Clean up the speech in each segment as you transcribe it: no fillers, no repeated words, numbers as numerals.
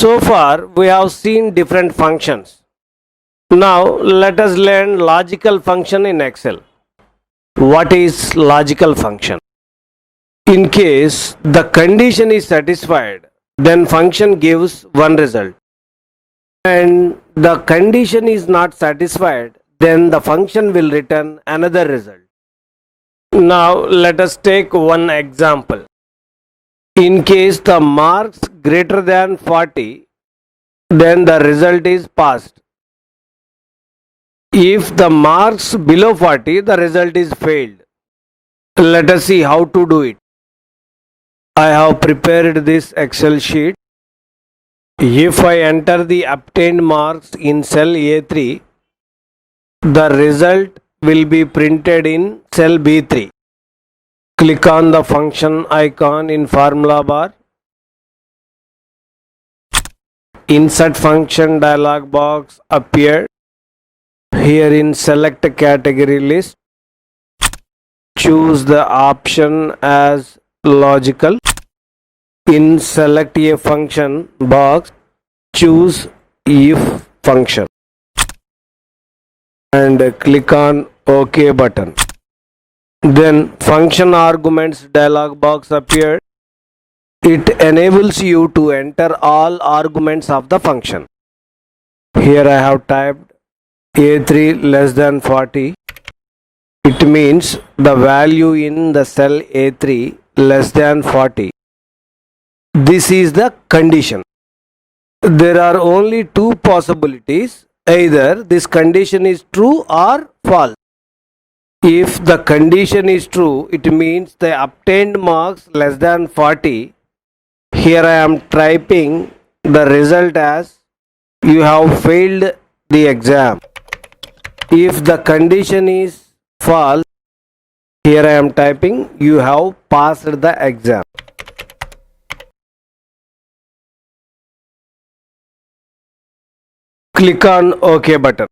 So far, we have seen different functions. Now, let us learn logical function in Excel. What is logical function? In case the condition is satisfied, then function gives one result. And the condition is not satisfied, then the function will return another result. Now, let us take one example. In case the marks greater than 40, then the result is passed. If the marks below 40, the result is failed. Let us see how to do it. I have prepared this Excel sheet. If I enter the obtained marks in cell A3, the result will be printed in cell B3. Click on the function icon in formula bar. Insert function dialog box appeared. Here in select category list, choose the option as logical. In select a function box, choose if function and click on OK button. Then function arguments dialog box appeared. It enables you to enter all arguments of the function. Here I have typed A3 less than 40. It means the value in the cell A3 less than 40. This is the condition. There are only two possibilities. Either this condition is true or false. If the condition is true, it means the obtained marks less than 40. Here I am typing the result as you have failed the exam. If the condition is false, here I am typing you have passed the exam. Click on OK button.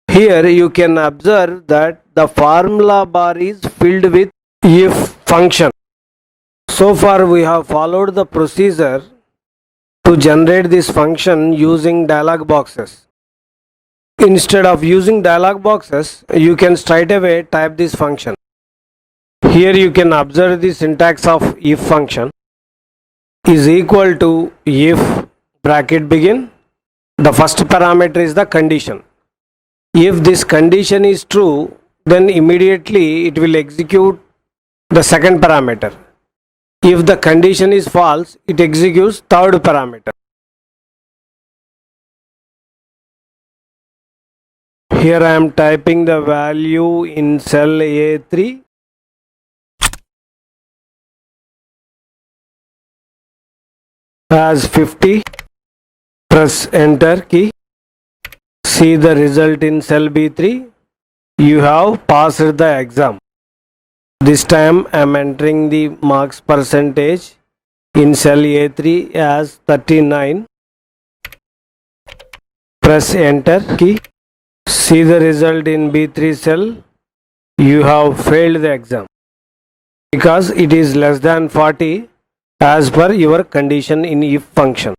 Here you can observe that the formula bar is filled with if function. So far we have followed the procedure to generate this function using dialog boxes. Instead of using dialog boxes, you can straight away type this function. Here you can observe the syntax of if function is equal to if bracket begin. The first parameter is the condition. If this condition is true, then immediately it will execute the second parameter. If the condition is false, it executes third parameter. Here I am typing the value in cell A3. As 50. Press enter key. See the result in cell B3. You have passed the exam. This time I am entering the marks percentage in cell A3 as 39. Press enter key. See the result in B3 cell. You have failed the exam because it is less than 40 as per your condition in if function.